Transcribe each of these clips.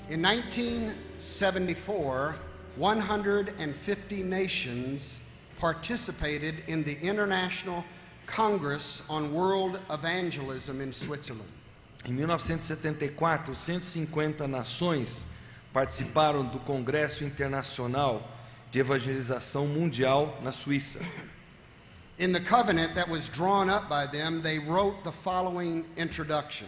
In 1974, 150 nations participated in the International Congress on World Evangelism in Switzerland. Em 1974, 150 nações participaram do Congresso Internacional de Evangelização Mundial na Suíça. In the covenant that was drawn up by them, they wrote the following introduction.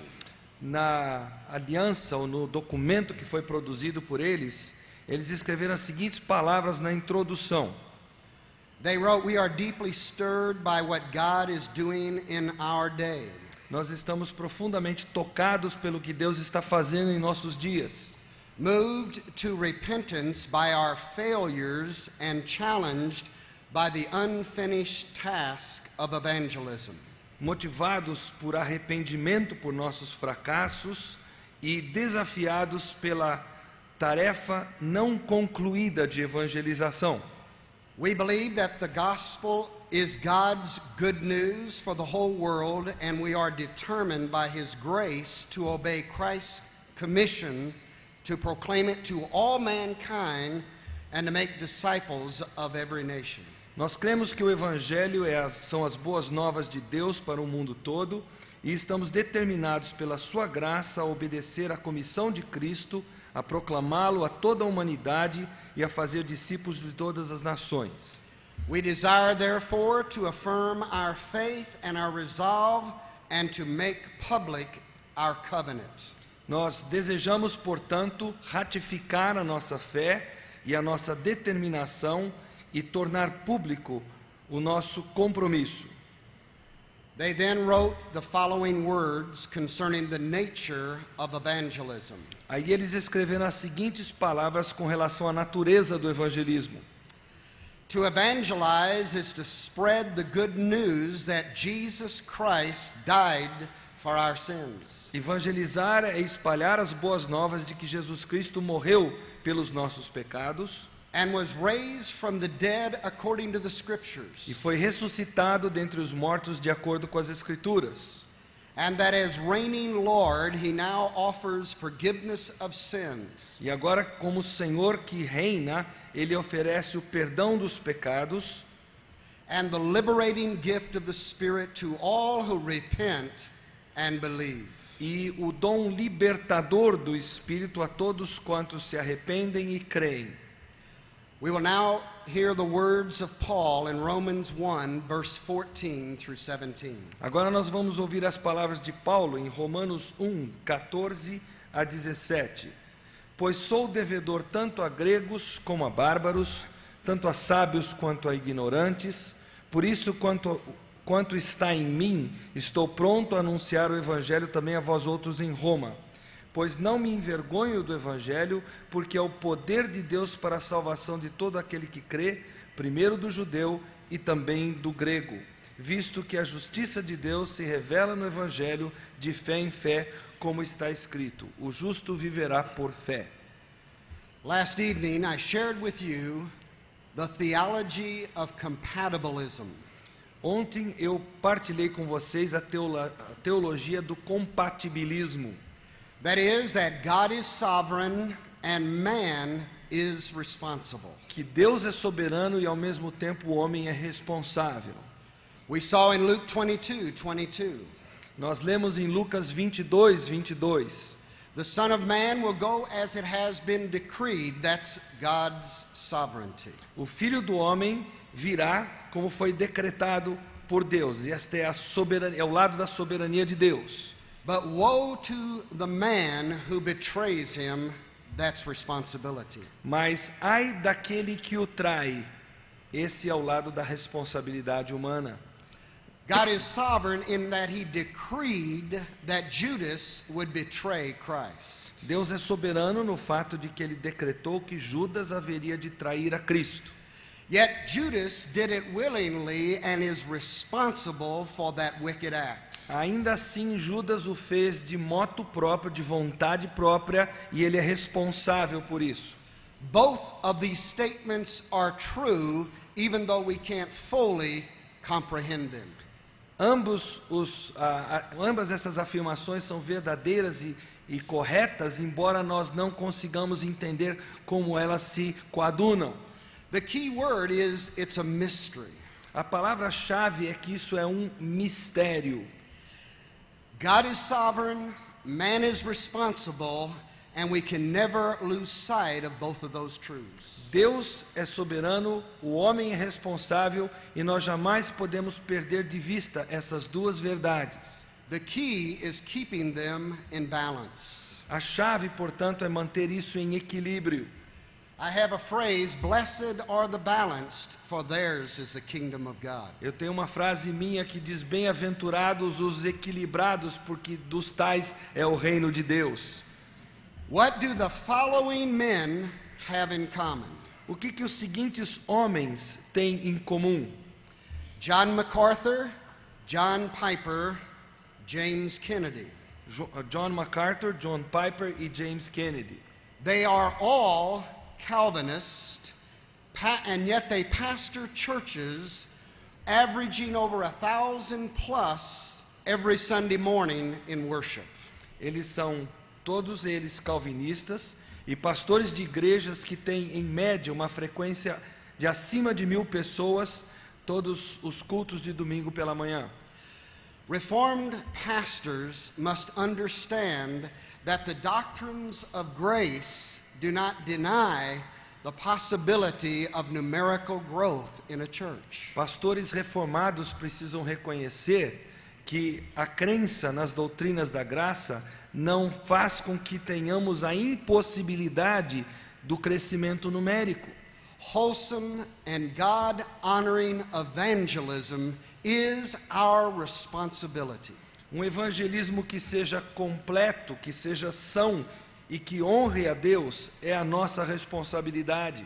Na aliança ou no documento que foi produzido por eles, eles escreveram as seguintes palavras na introdução. They wrote, "We are deeply stirred by what God is doing in our day. Nós estamos profundamente tocados pelo que Deus está fazendo em nossos dias. Moved to repentance by our failures and challenged by the unfinished task of evangelism." Motivados por arrependimento por nossos fracassos e desafiados pela tarefa não concluída de evangelização. We believe that the gospel is God's good news for the whole world, and we are determined by His grace to obey Christ's commission to proclaim it to all mankind and to make disciples of every nation. Nós cremos que o Evangelho são as boas novas de Deus para o mundo todo e estamos determinados pela sua graça a obedecer à comissão de Cristo, a proclamá-lo a toda a humanidade e a fazer discípulos de todas as nações. We desire, therefore, to affirm our faith and our resolve and to make public our covenant. Nós desejamos, portanto, ratificar a nossa fé e a nossa determinação e tornar público o nosso compromisso. They then wrote the following words concerning the nature of evangelism. Aí eles escreveram as seguintes palavras com relação à natureza do evangelismo. To evangelize is to spread the good news that Jesus Christ died for our sins. Evangelizar é espalhar as boas novas de que Jesus Cristo morreu pelos nossos pecados And was raised from the dead according to the scriptures. e foi ressuscitado dentre os mortos de acordo com as Escrituras. And that as reigning Lord, He now offers forgiveness of sins. E agora, como Senhor que reina, Ele oferece o perdão dos pecados And the liberating gift of the Spirit to all who repent and believe. e o dom libertador do Espírito a todos quantos se arrependem e creem. We will now hear the words of Paul in Romans 1, verse 14 through 17. Agora nós vamos ouvir as palavras de Paulo em Romanos 1, 14 a 17. Pois sou devedor tanto a gregos como a bárbaros, tanto a sábios quanto a ignorantes, por isso quanto está em mim, estou pronto a anunciar o Evangelho também a vós outros em Roma. Pois não me envergonho do Evangelho, porque é o poder de Deus para a salvação de todo aquele que crê, primeiro do judeu e também do grego, visto que a justiça de Deus se revela no Evangelho de fé em fé, como está escrito, o justo viverá por fé. Last evening, I shared with you the theology of compatibilism. Ontem eu partilhei com vocês a teologia do compatibilismo. That is, that God is sovereign and man is responsible. Que Deus é soberano e ao mesmo tempo o homem é responsável. We saw in Luke 22:22. Nós lemos em Lucas 22, 22. The Son of Man will go as it has been decreed. That's God's sovereignty. O Filho do Homem virá como foi decretado por Deus. E esta é a soberania, é o lado da soberania de Deus. But woe to the man who betrays him. That's responsibility. Mas ai daquele que o trai. Esse é o lado da responsabilidade humana. God is sovereign in that He decreed that Judas would betray Christ. Deus é soberano no fato de que Ele decretou que Judas haveria de trair a Cristo. Yet Judas did it willingly and is responsible for that wicked act. Ainda assim, Judas o fez de motu próprio, de vontade própria, e ele é responsável por isso. Both of these statements are true, even though we can't fully comprehend them. Ambas essas afirmações são verdadeiras e corretas, embora nós não consigamos entender como elas se coadunam. The key word is it's a mystery. A palavra-chave é que isso é um mistério. God is sovereign, man is responsible, and we can never lose sight of both of those truths. Deus é soberano, o homem é responsável e nós jamais podemos perder de vista essas duas verdades. The key is keeping them in balance. A chave, portanto, é manter isso em equilíbrio. I have a phrase, blessed are the balanced, for theirs is the kingdom of God. Eu tenho uma frase minha que diz: bem-aventurados os equilibrados, porque dos tais é o reino de Deus. What do the following men have in common? O que os seguintes homens têm em comum? John MacArthur, John Piper, James Kennedy. John MacArthur, John Piper e James Kennedy. They are all Calvinists, and yet they pastor churches averaging over 1,000 plus every Sunday morning in worship. Todos eles calvinistas e pastores de igrejas que têm em média uma frequência de acima de 1.000 pessoas todos os cultos de domingo pela manhã. Reformed pastors must understand that the doctrines of grace do not deny the possibility of numerical growth in a church. Pastores reformados precisam reconhecer que a crença nas doutrinas da graça não faz com que tenhamos a impossibilidade do crescimento numérico. Wholesome and God-honoring evangelism is our responsibility. Um evangelismo que seja completo, que seja são e que honre a Deus é a nossa responsabilidade.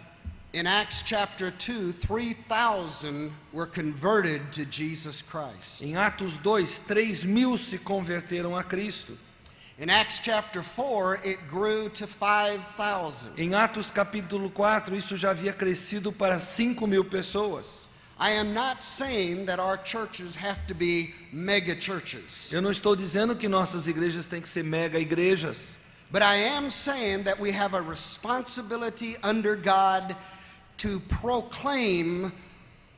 In Acts chapter 2, 3,000 were converted to Jesus Christ. Em Atos 2, 3.000 se converteram a Cristo. In Acts chapter 4, it grew to 5,000. Em Atos capítulo 4, isso já havia crescido para 5.000 pessoas. I am not saying that our churches have to be mega churches. Eu não estou dizendo que nossas igrejas têm que ser mega igrejas. But I am saying that we have a responsibility under God to proclaim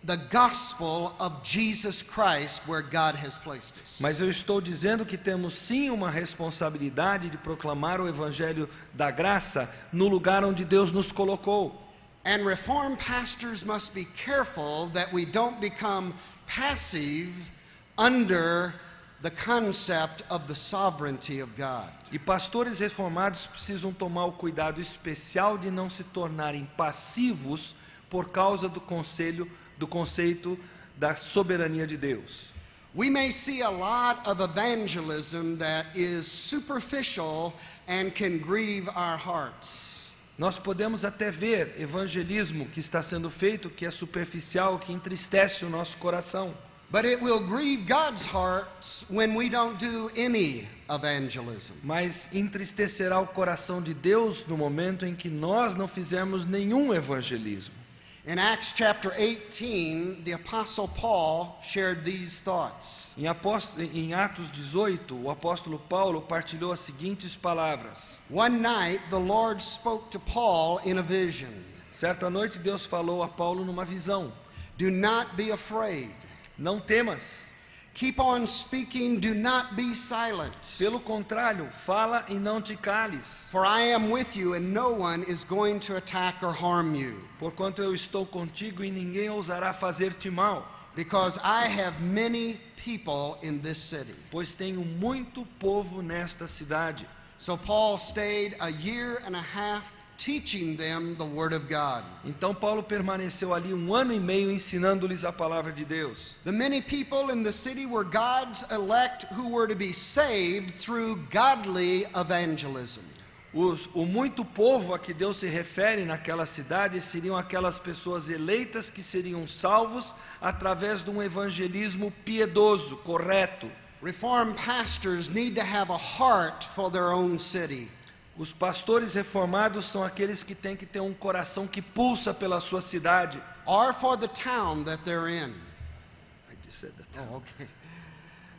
the gospel of Jesus Christ where God has placed us. Mas eu estou dizendo que temos sim uma responsabilidade de proclamar o evangelho da graça no lugar onde Deus nos colocou. And Reformed pastors must be careful that we don't become passive under the concept of the sovereignty of God. E pastores reformados precisam tomar o cuidado especial de não se tornarem passivos por causa do conceito da soberania de Deus. We may see a lot of evangelism that is superficial and can grieve our hearts. Nós podemos até ver evangelismo que está sendo feito, que é superficial, que entristece o nosso coração. But it will grieve God's hearts when we don't do any evangelism. Mas entristecerá o coração de Deus no momento em que nós não fizermos nenhum evangelismo. In Acts chapter 18, the Apostle Paul shared these thoughts. Em Atos 18, o apóstolo Paulo partilhou as seguintes palavras. One night, the Lord spoke to Paul in a vision. Certa noite, Deus falou a Paulo numa visão. Do not be afraid. Não temas. Keep on speaking, do not be silent. Pelo contrário, fala e não te cales. For I am with you, and no one is going to attack or harm you. Porquanto eu estou contigo e ninguém ousará fazer-te mal. Because I have many people in this city. Pois tenho muito povo nesta cidade. So Paul stayed a year and a half teaching them the word of God. Então Paulo permaneceu ali 1 ano e meio ensinando-lhes a palavra de Deus. The many people in the city were God's elect who were to be saved through godly evangelism. O muito povo a que Deus se refere naquela cidade seriam aquelas pessoas eleitas que seriam salvos através de um evangelismo piedoso, correto. Reformed pastors need to have a heart for their own city. Os pastores reformados são aqueles que têm que ter um coração que pulsa pela sua cidade. Or for the town that they're in. I just said the town. Oh, okay.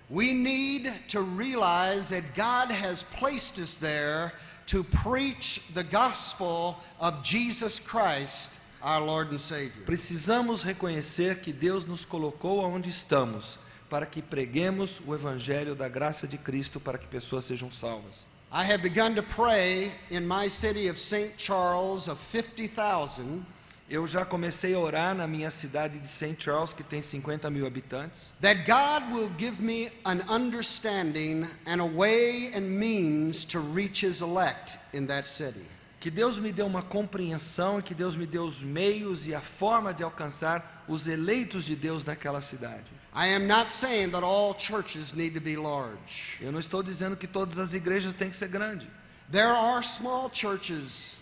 We need to realize that God has placed us there to preach the gospel of Jesus Christ, our Lord and Savior. Precisamos reconhecer que Deus nos colocou onde estamos, para que preguemos o evangelho da graça de Cristo para que pessoas sejam salvas. I have begun to pray in my city of St. Charles of 50,000 Eu já comecei a orar na minha cidade de St. Charles, que tem 50 mil habitantes, that God will give me an understanding and a way and means to reach His elect in that city. que Deus me dê uma compreensão e que Deus me dê os meios e a forma de alcançar os eleitos de Deus naquela cidade. I am not saying that all churches need to be large. Eu não estou dizendo que todas as igrejas têm que ser grandes. There are small churches,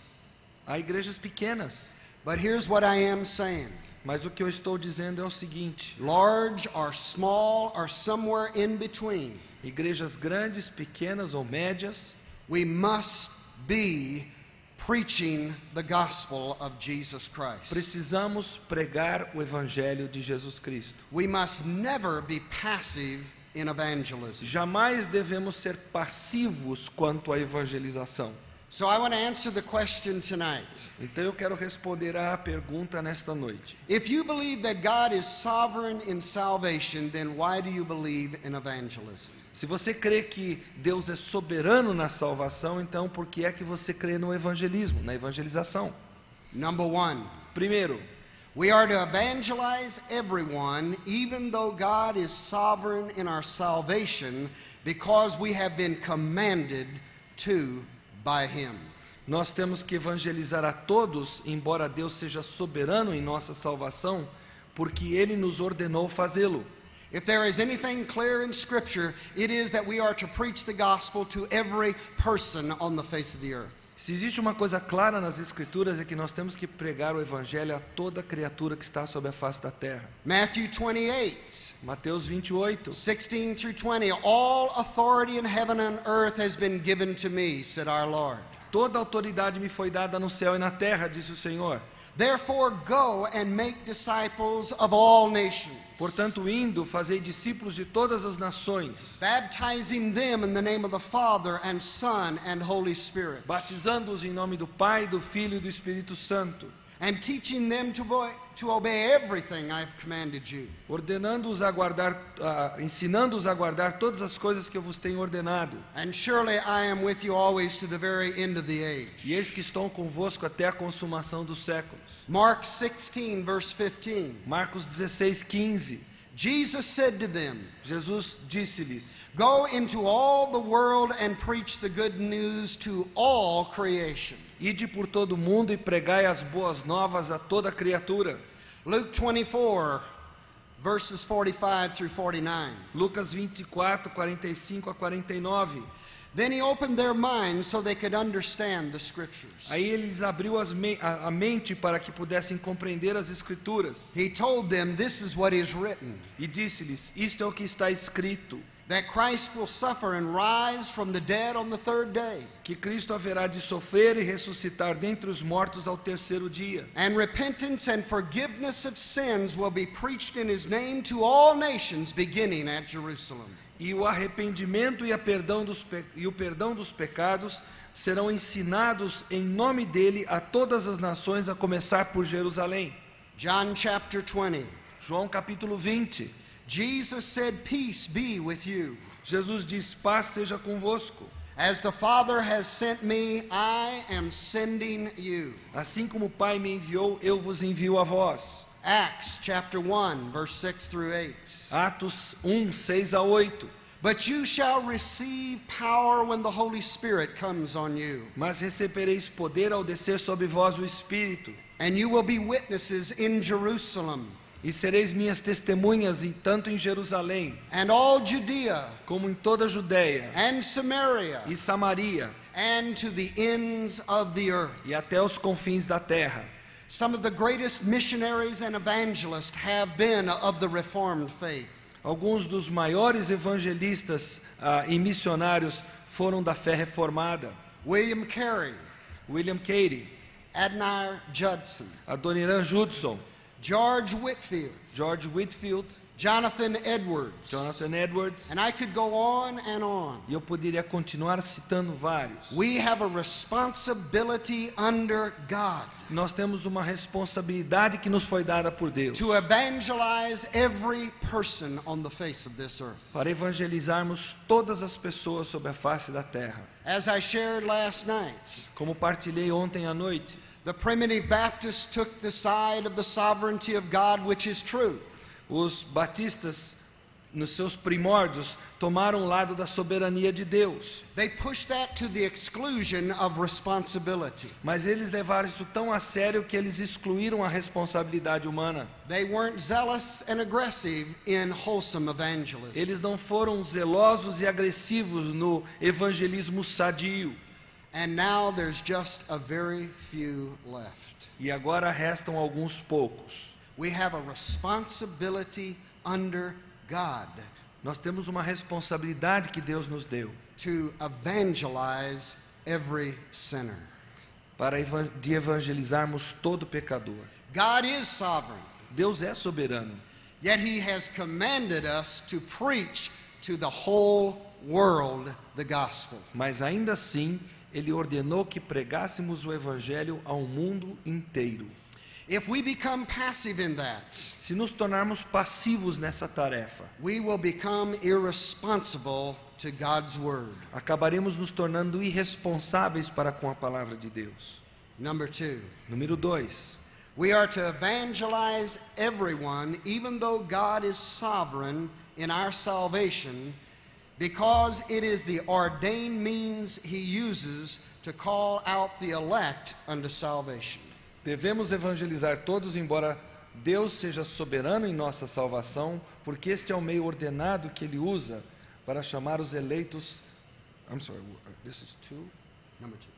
Há igrejas pequenas, but here's what I am saying. mas o que eu estou dizendo é o seguinte: Large or small or somewhere in between, igrejas grandes, pequenas ou médias, we must be preaching the gospel of Jesus Christ. precisamos pregar o evangelho de Jesus Cristo. We must never be passive in evangelism. Jamais devemos ser passivos quanto à evangelização. So I want to answer the question tonight. Então eu quero responder à pergunta nesta noite. If you believe that God is sovereign in salvation, then why do you believe in evangelism? Se você crê que Deus é soberano na salvação, então por que é que você crê no evangelismo, na evangelização? Number one, Primeiro, we are to evangelize everyone, even though God is sovereign in our salvation, because we have been commanded to by Him. nós temos que evangelizar a todos, embora Deus seja soberano em nossa salvação, porque Ele nos ordenou fazê-lo. If there is anything clear in Scripture, it is that we are to preach the gospel to every person on the face of the earth. Se existe uma coisa clara nas Escrituras é que nós temos que pregar o evangelho a toda criatura que está sobre a face da terra. Matthew 28, Mateus 28, 16 through 20. All authority in heaven and earth has been given to me, said our Lord. toda autoridade me foi dada no céu e na terra, disse o Senhor. Therefore go and make disciples of all nations, Portanto, indo, fazei discípulos de todas as nações, baptizing them in the name of the Father and Son and Holy Spirit, batizando-os em nome do Pai, do Filho e do Espírito Santo, and teaching them to obey everything I have commanded you. ordenando-os a guardar, ensinando-os a guardar todas as coisas que eu vos tenho ordenado. And surely I am with you always to the very end of the age. E eis que estou convosco até a consumação dos séculos. Mark 16, verse 15. Marcos 16, 15. Jesus said to them, Jesus disse-lhes: go into all the world and preach the good news to all creation. Ide por todo o mundo e pregai as boas novas a toda criatura. Luke 24, verses 45 through 49. Lucas 24, 45 a 49. Then he opened their minds so they could understand the scriptures. Aí ele lhes abriu a mente para que pudessem compreender as Escrituras. He told them, this is what is written, E disse-lhes: isto é o que está escrito, that Christ will suffer and rise from the dead on the third day, que Cristo haverá de sofrer e ressuscitar dentre os mortos ao terceiro dia. and repentance and forgiveness of sins will be preached in his name to all nations, beginning at Jerusalem. E o arrependimento e o perdão dos pecados serão ensinados em nome dele a todas as nações, a começar por Jerusalém. John chapter 20. João capítulo 20. Jesus said, peace be with you. Jesus diz: paz seja convosco. As the Father has sent me, I am sending you. Assim como o Pai me enviou, eu vos envio a vós. Acts chapter 1, verse 6 through 8. Atos 1, 6 a 8. But you shall receive power when the Holy Spirit comes on you, Mas recebereis poder ao descer sobre vós o Espírito, and you will be witnesses in Jerusalem, e sereis minhas testemunhas tanto em Jerusalém, and all Judea, como em toda a Judéia and Samaria, e Samaria, and to the ends of the earth. e até os confins da terra. Some of the greatest missionaries and evangelists have been of the Reformed faith. Alguns dos maiores evangelistas e missionários foram da fé reformada. William Carey, William Carey, Adoniram Judson, Adoniram Judson, George Whitefield, George Whitefield, Jonathan Edwards. Jonathan Edwards. And I could go on and on. E eu poderia continuar citando vários. We have a responsibility under God Nós temos uma responsabilidade que nos foi dada por Deus to evangelize every person on the face of this earth. para evangelizarmos todas as pessoas sobre a face da terra. As I shared last night, Como partilhei ontem à noite, the primitive Baptists took the side of the sovereignty of God, which is true. os batistas, nos seus primórdios, tomaram o lado da soberania de Deus. They pushed that to the exclusion of responsibility. Mas eles levaram isso tão a sério que eles excluíram a responsabilidade humana. They weren't zealous and aggressive in wholesome evangelism. Eles não foram zelosos e agressivos no evangelismo sadio. And now there's just a very few left. E agora restam alguns poucos. We have a responsibility under God Nós temos uma responsabilidade que Deus nos deu to evangelize every sinner. de evangelizarmos todo pecador. God is sovereign, Deus é soberano, yet He has commanded us to preach to the whole world the gospel. mas ainda assim Ele ordenou que pregássemos o evangelho ao mundo inteiro. If we become passive in that, Se nos tornarmos passivos nessa tarefa, we will become irresponsible to God's word. acabaremos nos tornando irresponsáveis para com a palavra de Deus. Number 2, Número 2. we are to evangelize everyone, even though God is sovereign in our salvation, because it is the ordained means He uses to call out the elect unto salvation. Devemos evangelizar todos, embora Deus seja soberano em nossa salvação, porque este é o meio ordenado que Ele usa para chamar os eleitos. This is 2. Number 2.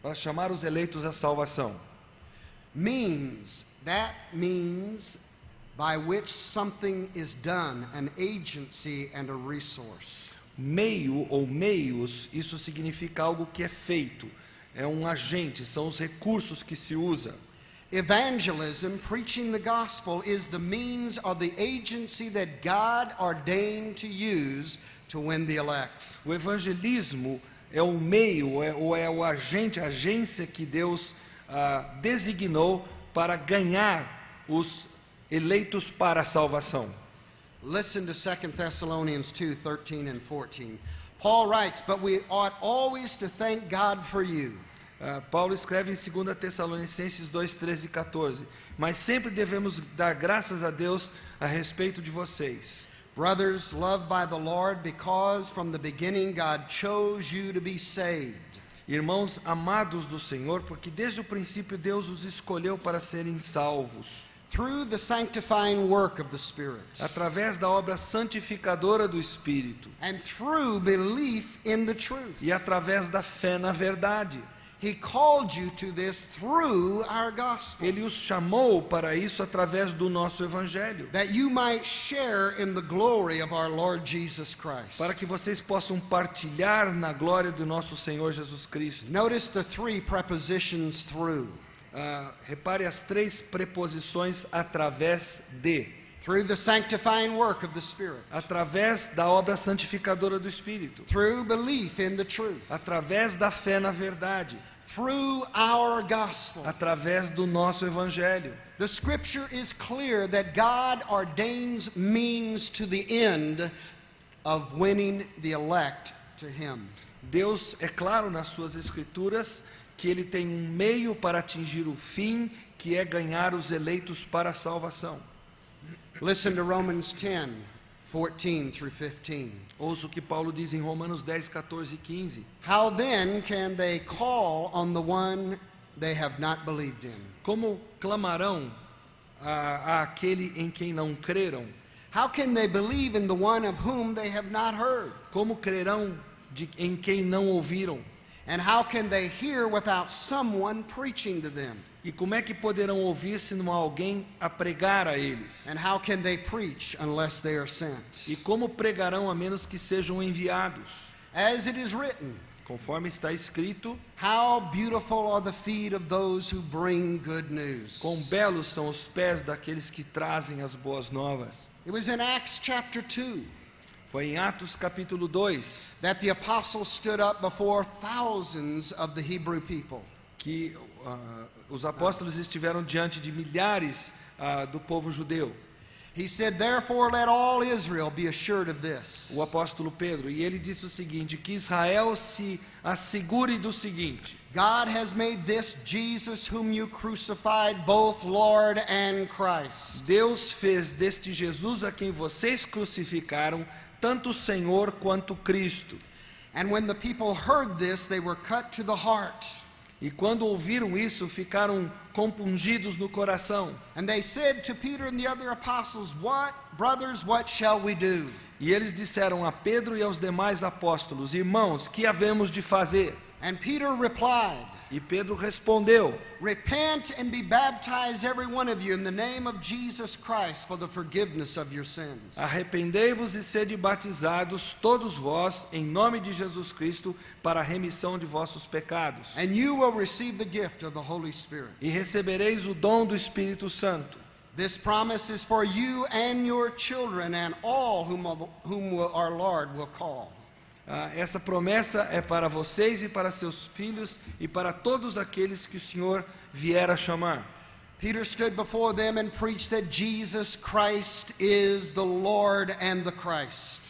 Para chamar os eleitos à salvação. Means, that means by which something is done, an agency and a resource. Meio ou meios, isso significa algo que é feito. É um agente, são os recursos que se usa. Evangelism, preaching the gospel, is the means or the agency that God ordained to use to win the elect. O evangelismo é o meio, ou é o agente, a agência que Deus designou para ganhar os eleitos para a salvação. Listen to 2 Thessalonians 2:13 and 14. Paul writes, "But we ought always to thank God for you." Paulo escreve em 2 Tessalonicenses 2:13 e 14. Mas sempre devemos dar graças a Deus a respeito de vocês. Brothers, loved by the Lord, because from the beginning God chose you to be saved. Irmãos amados do Senhor, porque desde o princípio Deus os escolheu para serem salvos. Through the sanctifying work of the Spirit. Através da obra santificadora do Espírito. And through belief in the truth. E através da fé na verdade. He called you to this through our gospel. Ele os chamou para isso através do nosso evangelho. That you might share in the glory of our Lord Jesus Christ. Para que vocês possam partilhar na glória do nosso Senhor Jesus Cristo. Notice the three prepositions through. Repare as três preposições através de. Through the sanctifying work of the Spirit. Através da obra santificadora do Espírito. Through belief in the truth. Através da fé na verdade. Through our gospel. Através do nosso evangelho. The scripture is clear that God ordains means to the end of winning the elect to Him. Deus é claro nas suas escrituras que Ele tem um meio para atingir o fim, que é ganhar os eleitos para a salvação. Listen to Romans 10:14 through 15. Ouça o que Paulo diz em Romanos 10, 14 e 15. How then can they call on the one they have not believed in? Como clamarão àquele em quem não creram? How can they believe in the one of whom they have not heard? Como crerão em quem não ouviram? And how can they hear without someone preaching to them? E como é que poderão ouvir se não há alguém a pregar a eles? And how can they preach unless they are sent? E como pregarão a menos que sejam enviados? As it is written, Conforme está escrito, How beautiful are the feet of those who bring good news. quão belos são os pés daqueles que trazem as boas novas. It was in Acts chapter 2 Foi em Atos capítulo 2 that the apostles stood up before thousands of the Hebrew people. que os apóstolos estiveram diante de milhares do povo judeu. He said, therefore let all Israel be assured of this. O apóstolo Pedro, e ele disse o seguinte, que Israel se assegure do seguinte: God has made this Jesus whom you crucified both Lord and Christ. Deus fez deste Jesus a quem vocês crucificaram tanto o Senhor quanto Cristo. And when the people heard this, they were cut to the heart. E quando ouviram isso, ficaram compungidos no coração. And they said to Peter and the other apostles, brothers, what shall we do? E eles disseram a Pedro e aos demais apóstolos: irmãos, que havemos de fazer? And Peter replied, E Pedro respondeu: repent and be baptized every one of you in the name of Jesus Christ for the forgiveness of your sins. arrependei-vos e sede batizados, todos vós, em nome de Jesus Cristo, para a remissão de vossos pecados. And you will receive the gift of the Holy Spirit. E recebereis o dom do Espírito Santo. This promise is for you and your children and all whom our Lord will call. Essa promessa é para vocês e para seus filhos e para todos aqueles que o Senhor vier a chamar. Peter stood before them and preached that Jesus Christ is the Lord and the Christ.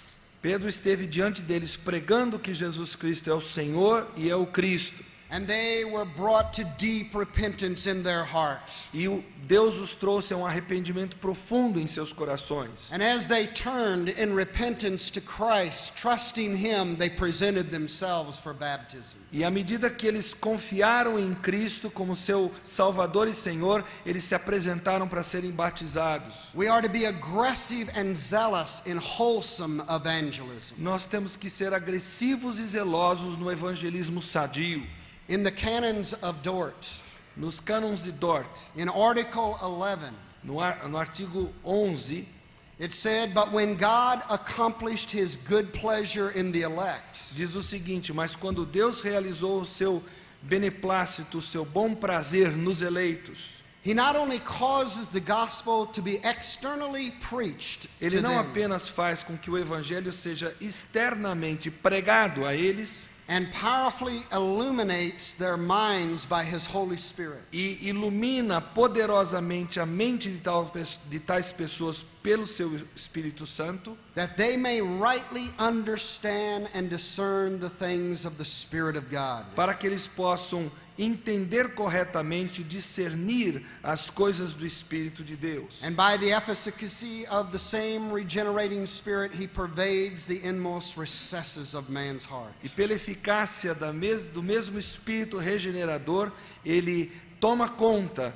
Pedro esteve diante deles pregando que Jesus Cristo é o Senhor e é o Cristo. And they were brought to deep repentance in their heart. E Deus os trouxe a um arrependimento profundo em seus corações. And as they turned in repentance to Christ, trusting Him, they presented themselves for baptism. E à medida que eles confiaram em Cristo como seu Salvador e Senhor, eles se apresentaram para serem batizados. We are to be aggressive and zealous in wholesome evangelism. Nós temos que ser agressivos e zelosos no evangelismo sadio. In the canons of Dort, Nos cânons de Dort, in Article 11, no artigo 11, it said, but when God accomplished His good pleasure in the elect, diz o seguinte: mas quando Deus realizou o seu beneplácito, o seu bom prazer nos eleitos, He not only causes the gospel to be externally preached Ele to não them, apenas faz com que o evangelho seja externamente pregado a eles and powerfully illuminates their minds by His Holy Spirit, e ilumina poderosamente a mente de tais pessoas pelo seu Espírito Santo, that they may rightly understand and discern the things of the Spirit of God. para que eles possam entender corretamente, discernir as coisas do Espírito de Deus. And by the efficacy of the same regenerating Spirit, He pervades the inmost recesses of man's heart. E pela eficácia do mesmo Espírito regenerador, ele toma conta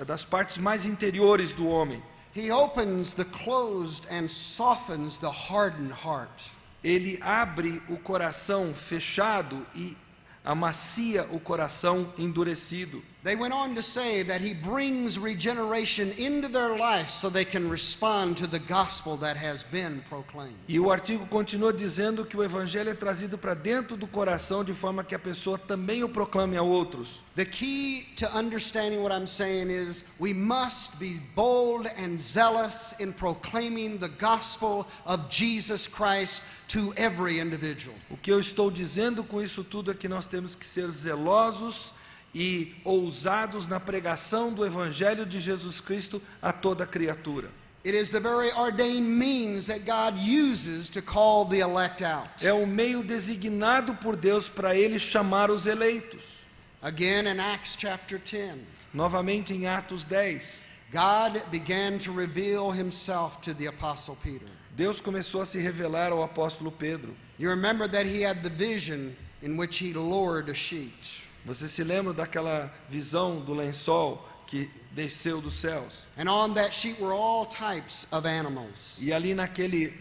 das partes mais interiores do homem. He opens the closed and softens the hardened heart. Ele abre o coração fechado e amacia o coração endurecido. They went on to say that He brings regeneration into their life so they can respond to the gospel that has been proclaimed. E o artigo continua dizendo que o evangelho é trazido para dentro do coração de forma que a pessoa também o proclame a outros. The key to understanding what I'm saying is we must be bold and zealous in proclaiming the gospel of Jesus Christ to every individual. O que eu estou dizendo com isso tudo é que nós temos que ser zelosos e ousados na pregação do evangelho de Jesus Cristo a toda criatura. It is the very ordained means that God uses to call the elect out. É o meio designado por Deus para ele chamar os eleitos. Again in Acts chapter 10, Novamente em Atos 10, God began to reveal Himself to the apostle Peter. Deus começou a se revelar ao apóstolo Pedro. You remember that he had the vision in which he lowered a sheet. Você se lembra daquela visão do lençol que desceu dos céus? And on that sheet were all types of animals. E ali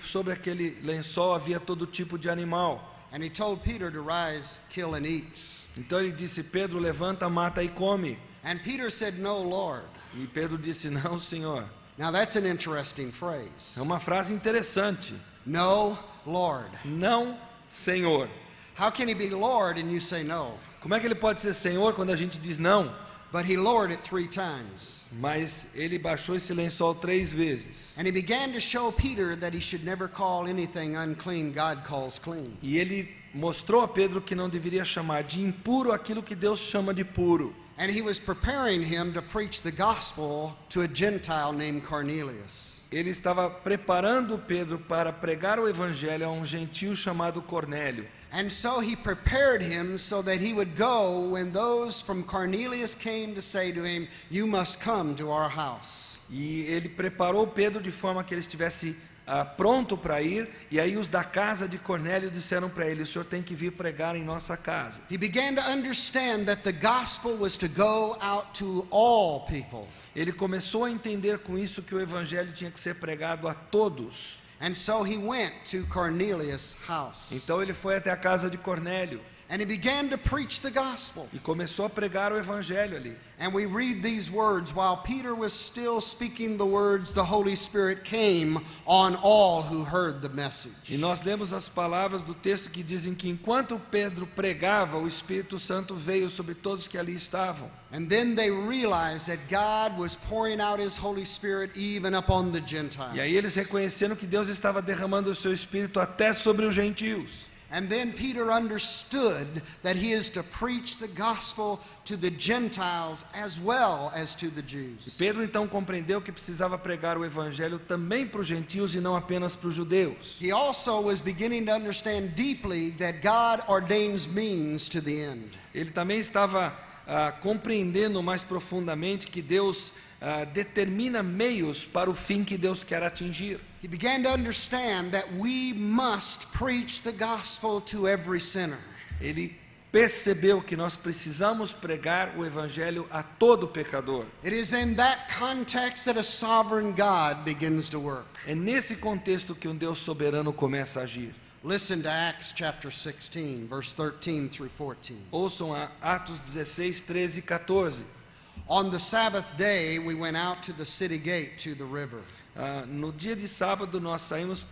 sobre aquele lençol havia todo tipo de animal. And He told Peter to rise, kill and eat. Então ele disse: Pedro, levanta, mata e come. And Peter said, no, Lord. E Pedro disse: não, Senhor. Now that's an interesting phrase. É uma frase interessante. No, Lord. Não, Senhor. How can he be Lord and you say no? Como é que ele pode ser Senhor quando a gente diz não? But he lowered it 3 times. Mas ele baixou esse lençol 3 vezes. And he began to show Peter that he should never call anything unclean God calls clean. E ele mostrou a Pedro que não deveria chamar de impuro aquilo que Deus chama de puro. And he was preparing him to preach the gospel to a Gentile named Cornelius. Ele estava preparando Pedro para pregar o evangelho a um gentio chamado Cornélio. And so he prepared him so that he would go when those from Cornelius came to say to him, "You must come to our house." E ele preparou Pedro de forma que ele estivesse pronto para ir, e aí os da casa de Cornélio disseram para ele: o senhor tem que vir pregar em nossa casa. He began to understand that the gospel was to go out to all people. Ele começou a entender com isso que o evangelho tinha que ser pregado a todos. And so he went to Cornelius' house. Então ele foi até a casa de Cornélio And he began to preach the gospel. e começou a pregar o evangelho ali. And we read these words, while Peter was still speaking the words, the Holy Spirit came on all who heard the message. E nós lemos as palavras do texto que dizem que enquanto Pedro pregava, o Espírito Santo veio sobre todos que ali estavam. And then they realized that God was pouring out his Holy Spirit even upon the Gentiles. E aí eles reconheceram que Deus estava derramando o seu Espírito até sobre os gentios. And then Peter understood that he is to preach the gospel to the Gentiles as well as to the Jews. Pedro então compreendeu que precisava pregar o evangelho também para os gentios e não apenas para os judeus. He also was beginning to understand deeply that God ordains means to the end. Ele também estava compreendendo mais profundamente que Deus determina meios para o fim que Deus quer atingir. He began to understand that we must preach the gospel to every sinner. Ele percebeu que nós precisamos pregar o evangelho a todo pecador. It is in that context that a sovereign God begins to work. É nesse contexto que um Deus soberano começa a agir. Listen to Acts chapter 16, verse 13 through 14. Ouçam a Atos 16, 13 e 14. On the Sabbath day, we went out to the city gate to the river. No dia de sábado nós saímos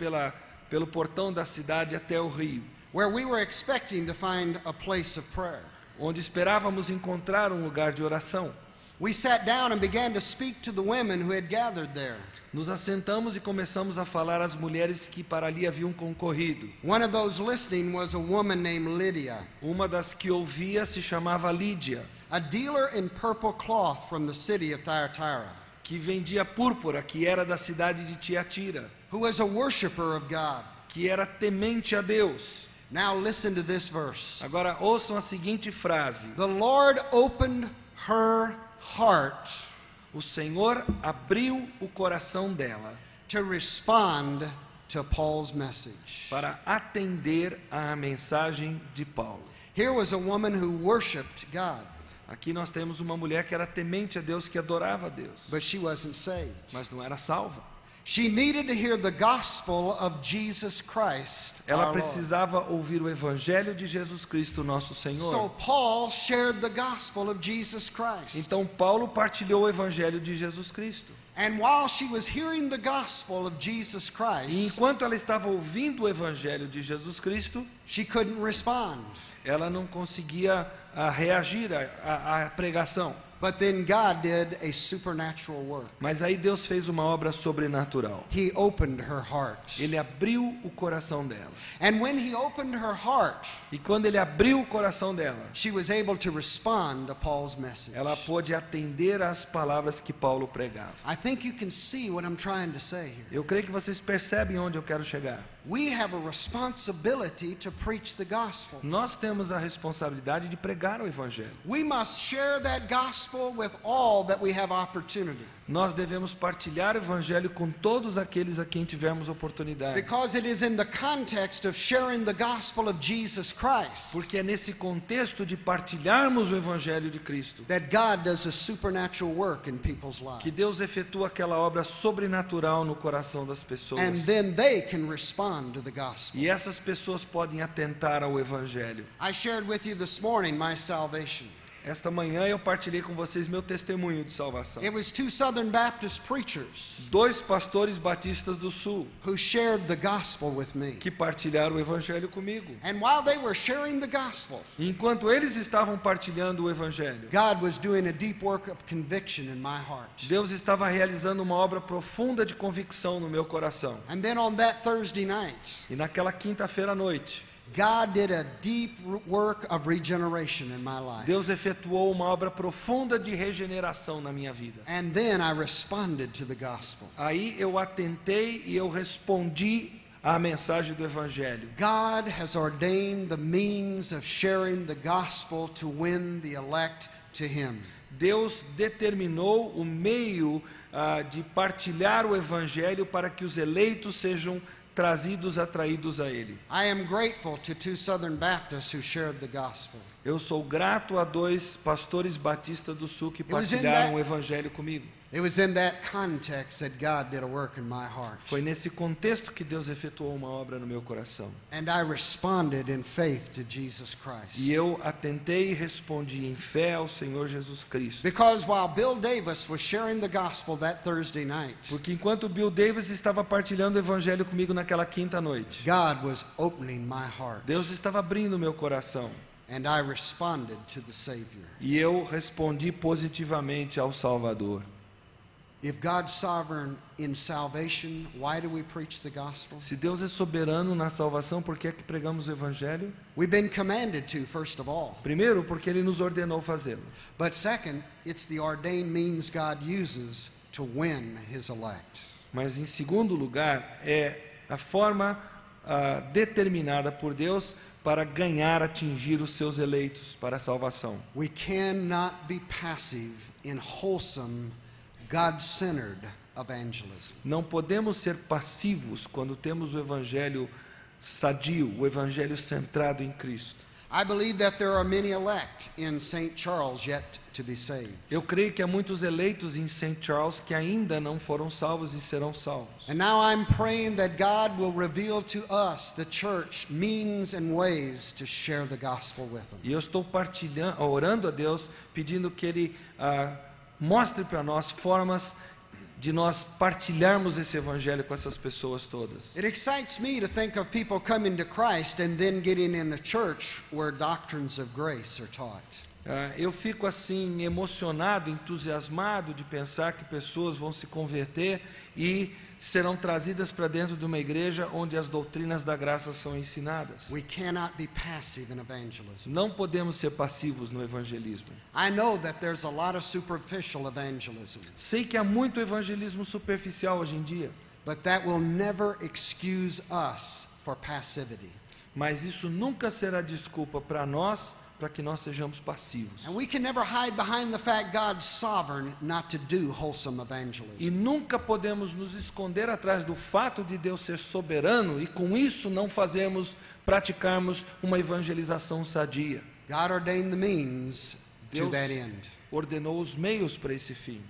pelo portão da cidade até o rio, Where we were expecting to find a place of prayer. onde esperávamos encontrar um lugar de oração. We sat down and began to speak to the women who had gathered there. Nos assentamos e começamos a falar às mulheres que para ali haviam concorrido. One of those listening was a woman named Lydia, Uma das que ouvia se chamava Lídia, a dealer in purple cloth from the city of Thyatira, que vendia púrpura, que era da cidade de Tiatira, who was a worshiper of God. que era temente a Deus. Now listen to this verse. Agora ouçam a seguinte frase: The Lord opened her heart o Senhor abriu o coração dela to respond to Paul's message. para atender à mensagem de Paulo. Here was a woman who worshiped God, Aqui nós temos uma mulher que era temente a Deus, que adorava a Deus, but she wasn't saved. mas não era salva. She needed to hear the gospel of Jesus Christ, Ela our Lord. precisava ouvir o evangelho de Jesus Cristo, nosso So Senhor. Paul shared the gospel of Jesus Christ. Então Paulo partilhou o evangelho de Jesus Cristo. And while she was hearing the gospel of Jesus E Christ, enquanto ela estava ouvindo o evangelho de Jesus Cristo, she couldn't respond. ela não conseguia reagir à pregação. But then God did a supernatural work. Mas aí Deus fez uma obra sobrenatural. He opened her heart. Ele abriu o coração dela. And when he opened her heart, E quando ele abriu o coração dela, she was able to respond to Paul's message. ela pôde atender às palavras que Paulo pregava. I think you can see what I'm trying to say here. Eu creio que vocês percebem onde eu quero chegar. We have a responsibility to preach the gospel. Nós temos a responsabilidade de pregar o evangelho. We must share that gospel with all that we have opportunity. Nós devemos partilhar o evangelho com todos aqueles a quem tivermos oportunidade. Because it is in the context of sharing the gospel of Jesus Christ Porque é nesse contexto de partilharmos o evangelho de Cristo that God does a supernatural work in people's que lives. Deus efetua aquela obra sobrenatural no coração das pessoas. And then they can respond to the gospel. E essas pessoas podem atentar ao evangelho. I shared with you this morning my salvation. Esta manhã eu partilhei com vocês meu testemunho de salvação. It was two Southern Baptist preachers 2 pastores batistas do Sul who shared the gospel with me. que partilharam o evangelho comigo. And while they were sharing the gospel, E enquanto eles estavam partilhando o evangelho, God was doing a deep work of conviction in my heart. Deus estava realizando uma obra profunda de convicção no meu coração. And then on that Thursday night, E naquela quinta-feira à noite, God did a deep work of regeneration in my life. Deus efetuou uma obra profunda de regeneração na minha vida. And then I responded to the gospel. Aí eu atentei e eu respondi à mensagem do evangelho. God has ordained the means of sharing the gospel to win the elect to Him. Deus determinou o meio de partilhar o evangelho para que os eleitos sejam atraídos a Ele. I am grateful to two Southern Baptists who shared the gospel. Eu sou grato a 2 pastores batistas do Sul que was in partilharam that- o evangelho comigo. It was in that context that God did a work in my heart. Foi nesse contexto que Deus efetuou uma obra no meu coração. And I responded in faith to Jesus Christ. E eu atentei e respondi em fé ao Senhor Jesus Cristo. Because while Bill Davis was sharing the gospel that Thursday night, Porque enquanto Bill Davis estava partilhando o evangelho comigo naquela quinta noite, God was opening my heart. Deus estava abrindo meu coração. And I responded to the Savior. E eu respondi positivamente ao Salvador. If God's sovereign in salvation, why do we preach the gospel? Se Deus é soberano na salvação, por que é que pregamos o evangelho? We've been commanded to, first of all. Primeiro, porque Ele nos ordenou fazê-lo. But second, it's the ordained means God uses to win His elect. Mas em segundo lugar, é a forma determinada por Deus para ganhar, atingir os seus eleitos para a salvação. We cannot be passive in wholesome, God-centered evangelism. Não podemos ser passivos quando temos o evangelho sadio, o evangelho centrado em Cristo. I believe that there are many elect in St. Charles yet to be saved. Eu creio que há muitos eleitos em St. Charles que ainda não foram salvos e serão salvos. And now I'm praying that God will reveal to us, the church, means and ways to share the gospel with them. E eu estou orando a Deus, pedindo que Ele mostre para nós formas de nós partilharmos esse evangelho com essas pessoas todas. It excites me to think of people coming to Christ and then getting in the church where doctrines of grace are taught. Eu fico assim emocionado, entusiasmado de pensar que pessoas vão se converter e serão trazidas para dentro de uma igreja onde as doutrinas da graça são ensinadas. We cannot be passive in evangelism. Não podemos ser passivos no evangelismo. I know that there's a lot of superficial evangelism, Sei que há muito evangelismo superficial hoje em dia, but that will never excuse us for passivity. mas isso nunca será desculpa para nós, para que nós sejamos passivos. And we can never hide behind the fact God's sovereign not to do wholesome E evangelism. nunca podemos nos esconder atrás do fato de Deus ser soberano e com isso não praticarmos uma evangelização sadia. God ordained the means to Deus that end. ordenou os meios para esse fim.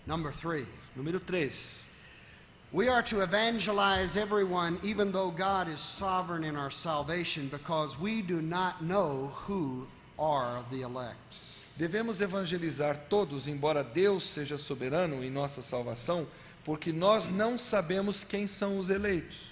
Number 3. Número 3. We are to evangelize everyone even though God is sovereign in our salvation because we do not know who are the elect. Devemos evangelizar todos, embora Deus seja soberano em nossa salvação, porque nós não sabemos quem são os eleitos.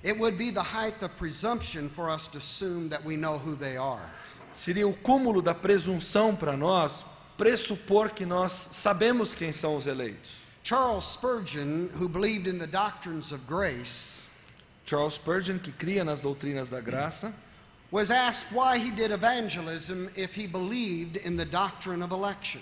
It would be the height of presumption for us to assume that we know who they are. Seria o cúmulo da presunção para nós pressupor que nós sabemos quem são os eleitos. Charles Spurgeon, who believed in the doctrines of grace, Charles Spurgeon, que cria nas doutrinas da graça, was asked why he did evangelism if he believed in the doctrine of election.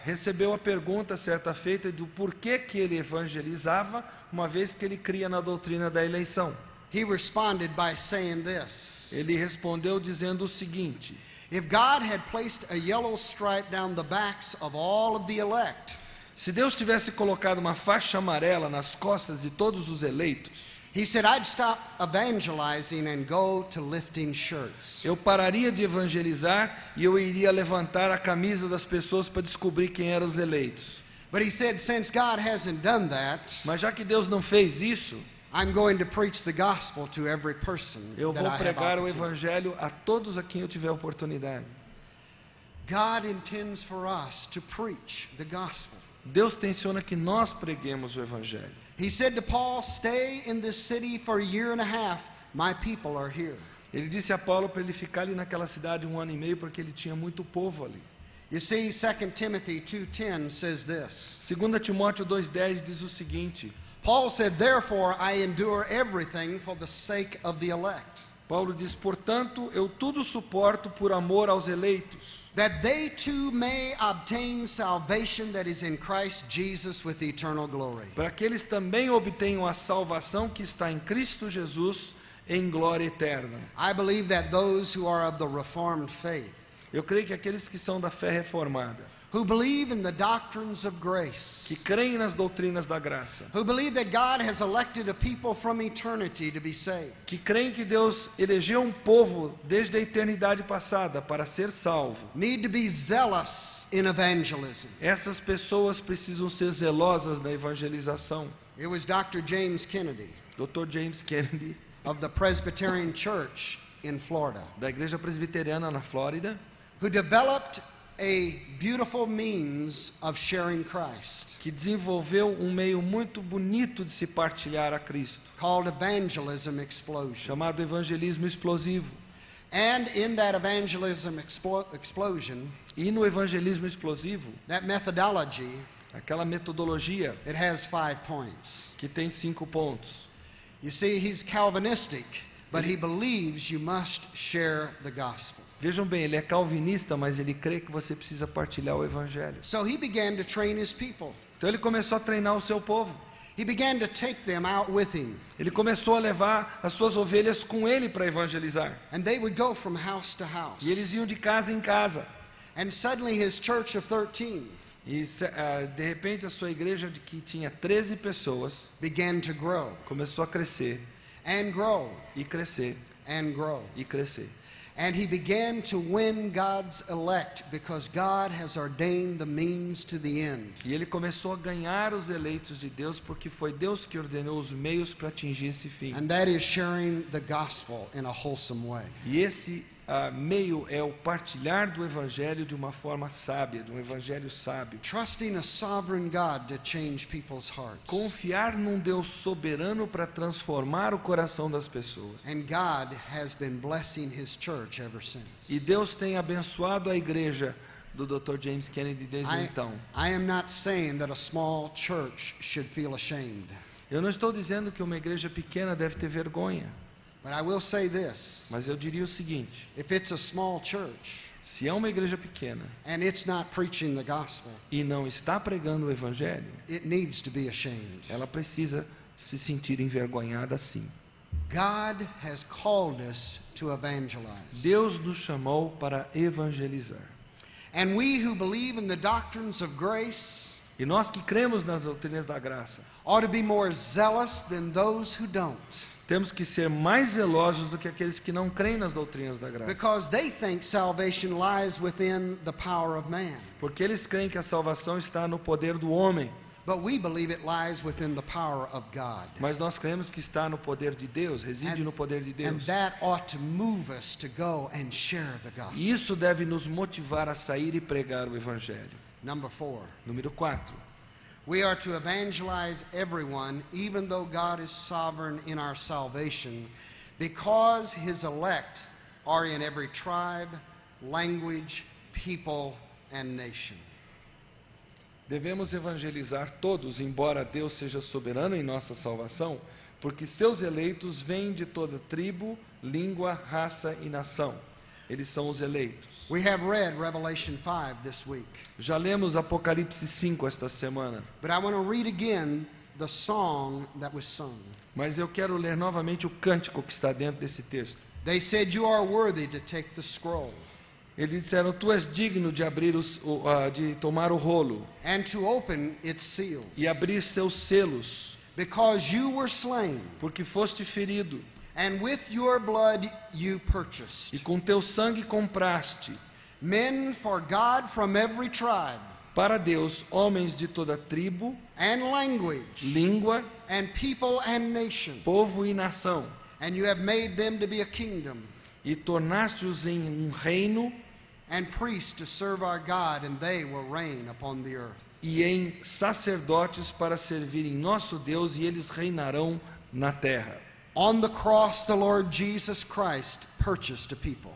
Recebeu a pergunta certa feita do porquê que ele evangelizava, uma vez que ele cria na doutrina da eleição. He responded by saying this: Ele respondeu dizendo o seguinte: if God had placed a yellow stripe down the backs of all of the elect, se Deus tivesse colocado uma faixa amarela nas costas de todos os eleitos, he said, I'd stop evangelizing and go to lifting shirts. eu pararia de evangelizar e eu iria levantar a camisa das pessoas para descobrir quem eram os eleitos. But he said, since God hasn't done that, Mas já que Deus não fez isso, I'm going to preach the gospel to every person eu that vou I have pregar o opportunity. evangelho a todos a quem eu tiver oportunidade. God intends for us to preach the gospel. Deus tenciona que nós preguemos o evangelho. He said to Paul, "Stay in this city for a year and a half. My people are here." Ele disse a Paulo para ele ficar ali naquela cidade 1 ano e meio, porque ele tinha muito povo ali. You see, 2 Timothy 2:10 says this. 2 Timóteo 2,10 diz o seguinte: Paul said, "Therefore I endure everything for the sake of the elect, Paulo diz, portanto, eu tudo suporto por amor aos eleitos, that they too may obtain salvation that is in Christ Jesus with eternal glory." para que eles também obtenham a salvação que está em Cristo Jesus em glória eterna. I believe that those who are of the Reformed faith, Eu creio que aqueles que são da fé reformada, who believe in the doctrines of grace, que creem nas doutrinas da graça, who believe that God has elected a people from eternity to be saved, que creem que Deus elegeu um povo desde a eternidade passada para ser salvo, need to be zealous in evangelism. essas pessoas precisam ser zelosas na evangelização. It was Dr. James Kennedy Dr. James Kennedy, of the Presbyterian Church in Florida, da Igreja Presbiteriana na Flórida, who developed a beautiful means of sharing Christ, que desenvolveu um meio muito bonito de se partilhar a Cristo, called Evangelism Explosion. chamado evangelismo explosivo. And in that evangelism explosion, E no evangelismo explosivo, that methodology, aquela metodologia it has 5 points. que tem 5 pontos. You see, he's Calvinistic, but he believes you must share the gospel. Vejam bem, ele é calvinista, mas ele crê que você precisa partilhar o evangelho. So he began to train his people. Então ele começou a treinar o seu povo. He began to take them out with him, Ele começou a levar as suas ovelhas com ele para evangelizar. and they would go from house to house. E eles iam de casa em casa. And suddenly his church of 13 E de repente a sua igreja, que tinha 13 pessoas, began to grow começou a crescer and grow e crescer and grow. e crescer. And he began to win God's elect because God has ordained the means to the end. E ele começou a ganhar os eleitos de Deus, porque foi Deus que ordenou os meios para atingir esse fim. And that is sharing the gospel in a wholesome way. E esse meio é o partilhar do evangelho de uma forma sábia, de um evangelho sábio. Trusting a sovereign God to change people's hearts. Confiar num Deus soberano para transformar o coração das pessoas. And God has been blessing his church ever since. E Deus tem abençoado a igreja do Dr. James Kennedy desde então. I am not saying that a small church should feel ashamed, Eu não estou dizendo que uma igreja pequena deve ter vergonha, but I will say this. mas eu diria o seguinte: If it's a small church se é uma igreja pequena and it's not preaching the gospel, e não está pregando o evangelho, it needs to be ashamed. ela precisa se sentir envergonhada sim. God has called us to evangelize. Deus nos chamou para evangelizar. And we who believe in the doctrines of grace E nós que cremos nas doutrinas da graça, ought to be more zealous than those who don't, temos que ser mais zelosos do que aqueles que não creem nas doutrinas da graça. because they think salvation lies within the power of man. Porque eles creem que a salvação está no poder do homem, But we believe it lies within the power of God. mas nós cremos que está no poder de Deus, reside no poder de And Deus. that ought to move us to go and share the gospel. E isso deve nos motivar a sair e pregar o evangelho. Number 4. Número 4. We are to evangelize everyone, even though God is sovereign in our salvation, because his elect are in every tribe, language, people, and nation. Devemos evangelizar todos, embora Deus seja soberano em nossa salvação, porque seus eleitos vêm de toda tribo, língua, raça e nação. Eles são os eleitos. We have read Revelation 5 this week, Já lemos Apocalipse 5 esta semana, but I want to read again the song that was sung. mas eu quero ler novamente o cântico que está dentro desse texto. They said, "You are worthy to take the scroll Eles disseram: tu és digno de abrir de tomar o rolo and to open its seals, e abrir seus selos, because you were slain, porque foste ferido and with your blood you purchased e com teu sangue compraste men for God from every tribe para Deus homens de toda tribo, and language língua, and people and nation, povo e nação, and you have made them to be a kingdom e tornaste-os em um reino and priests to serve our God, and they will reign upon the earth. e em sacerdotes para servirem nosso Deus, e eles reinarão na terra. On the cross, the Lord Jesus Christ purchased a people.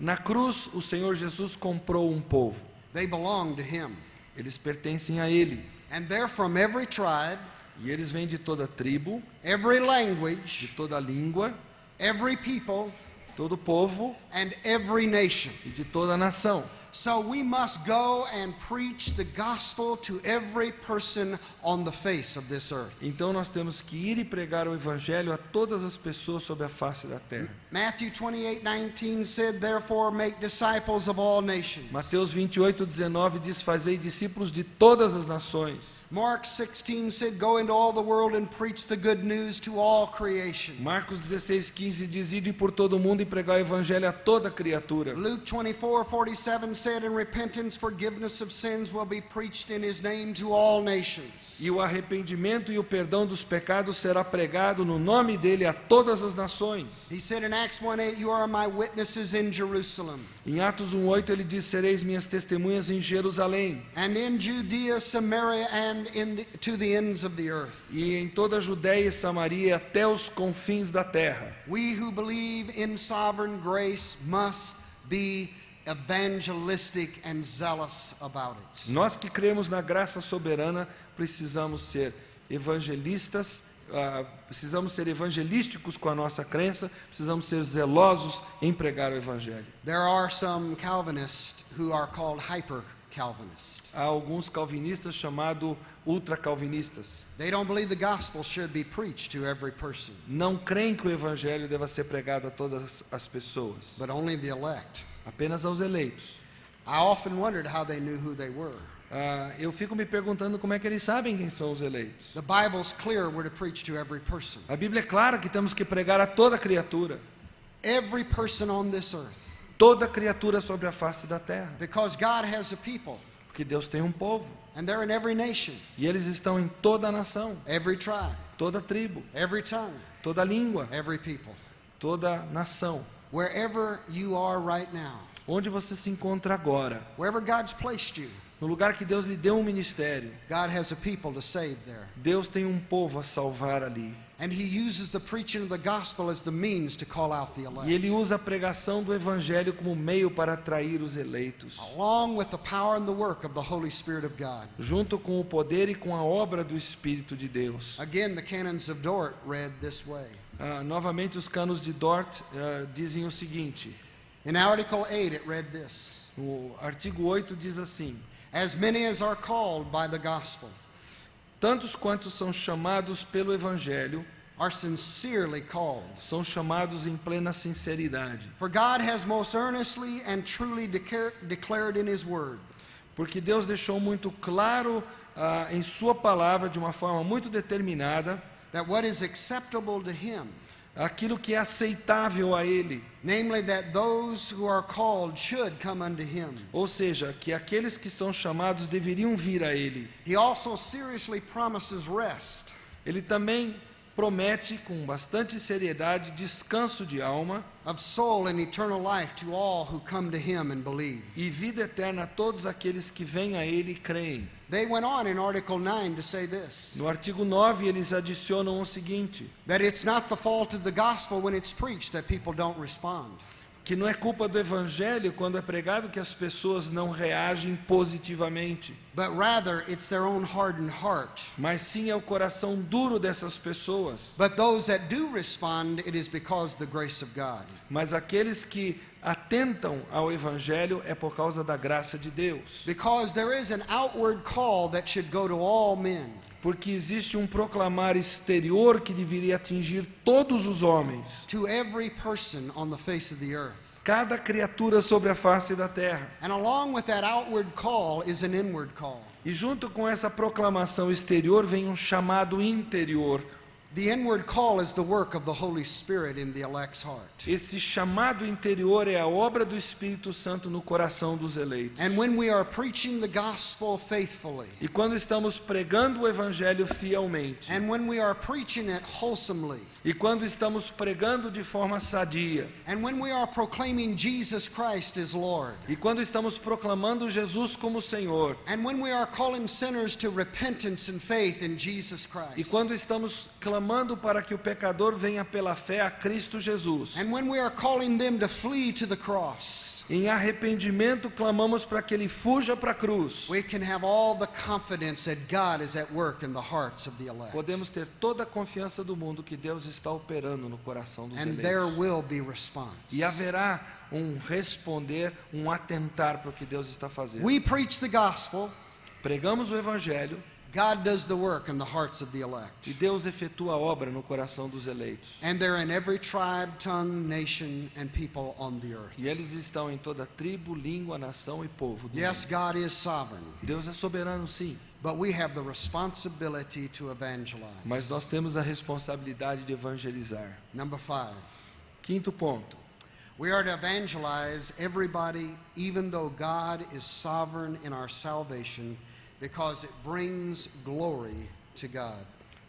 Na cruz, o Senhor Jesus comprou um povo. They belong to Him. Eles pertencem a Ele. And they're from every tribe, E eles vêm de toda tribo, every de language, toda língua, every people, todo povo and every nation. e de toda nação. So we must go and preach the gospel to every person on the face of this earth. Então nós temos que ir e pregar o evangelho a todas as pessoas sobre a face da terra. Matthew 28:19 said, "Therefore make disciples of all nations." Mateus 28:19 diz: fazei discípulos de todas as nações. Mark 16 said, "Go into all the world and preach the good news to all creation." Marcos 16:15 diz: ide por todo o mundo e pregar o evangelho a toda criatura. Luke 24:47 said, "In repentance, forgiveness of sins will be preached in His name to all nations." E o arrependimento e o perdão dos pecados será pregado no nome dele a todas as nações. He said in Acts 1:8, "You are my witnesses in Jerusalem, Em Atos 1:8 ele diz: sereis minhas testemunhas em Jerusalém and in Judea, Samaria, and to the ends of the earth." e em toda a Judéia e Samaria até os confins da terra. We who believe in sovereign grace must be evangelistic and zealous about it. Nós que cremos na graça soberana precisamos ser evangelistas, precisamos ser evangelísticos com a nossa crença, precisamos ser zelosos em pregar o evangelho. There are some Calvinists who are called hyper-Calvinists. Há alguns calvinistas chamados ultra-calvinistas. They don't believe the gospel should be preached to every person, Não creem que o evangelho deva ser pregado a todas as pessoas, but only the elect. apenas aos eleitos. I often wondered how they knew who they were. Eu fico me perguntando como é que eles sabem quem são os eleitos. The Bible's clear we're to preach to every person. A Bíblia é clara que temos que pregar a toda criatura, Every person on this earth. toda criatura sobre a face da terra, Because God has a people, porque Deus tem um povo and they're in every nation, e eles estão em toda a nação, every tribe, toda tribo, every tongue, toda língua, every people. toda nação. Wherever you are right now, Onde você se encontra agora, wherever God's placed you, no lugar que Deus lhe deu um ministério, God has a people to save there. Deus tem um povo a salvar ali. And He uses the preaching of the gospel as the means to call out the E Ele elect. usa a pregação do evangelho como meio para atrair os eleitos, Along with the power and the work of the Holy Spirit of God. junto com o poder e com a obra do Espírito de Deus. Again, the canons of Dort read this way. Novamente, os canos de Dort dizem o seguinte. In Article 8, it read this: O artigo 8 diz assim: "As many as are called by the gospel tantos quantos são chamados pelo evangelho, are sincerely called. são chamados em plena sinceridade. For God has most earnestly and truly declared in His word Porque Deus deixou muito claro em sua palavra, de uma forma muito determinada, that what is acceptable to Him, aquilo que é aceitável a Ele. namely that those who are called should come unto Him. Ou seja, que aqueles que são chamados deveriam vir a Ele. He also seriously promises rest Ele também promete, com bastante seriedade, descanso de alma of soul and eternal life to all who come to Him and believe." e vida eterna a todos aqueles que vêm a Ele e creem. They went on in Article 9 to say this, No artigo 9, eles adicionam o seguinte: that it's not the fault of the gospel when it's preached that people don't respond. que não é culpa do evangelho quando é pregado que as pessoas não reagem positivamente, But rather, it's their own hardened heart. mas sim é o coração duro dessas pessoas. But those that do respond, it is because of the grace of God. Mas aqueles que atentam ao evangelho é por causa da graça de Deus. Because there is an outward call that should go to all men. Porque existe um proclamar exterior que deveria atingir todos os homens, To every person on the face of the earth. cada criatura sobre a face da terra. And along with that outward call is an inward call. E junto com essa proclamação exterior vem um chamado interior. The inward call is the work of the Holy Spirit in the elect's heart. Esse chamado interior é a obra do Espírito Santo no coração dos eleitos. And when we are preaching the gospel faithfully, E quando estamos pregando o evangelho fielmente, and when we are preaching it wholesomely, e quando estamos pregando de forma sadia, and when we are proclaiming Jesus Christ as Lord, e quando estamos proclamando Jesus como Senhor, and when we are calling sinners to repentance and faith in Jesus e Christ, quando estamos clamando para que o pecador venha pela fé a Cristo Jesus, and when we are calling them to flee to the cross, em arrependimento clamamos para que ele fuja para a cruz, we can have all the confidence that God is at work in the hearts of the elect. podemos ter toda a confiança do mundo que Deus está operando no coração dos And there eleitos. will be response. E haverá um responder, um atentar para o que Deus está fazendo. We preach the gospel, Pregamos o evangelho God does the work in the hearts of the e elect. Deus efetua a obra no coração dos eleitos. And they're in every tribe, tongue, nation, and people on the earth. E eles estão em toda tribo, língua, nação e povo do Yes, mundo. God is sovereign, Deus é soberano, sim, but we have the responsibility to mas nós evangelize. temos a responsabilidade de evangelizar. Number 5. Quinto ponto. We are to evangelize everybody, even though God is sovereign in our salvation, because it brings glory to God.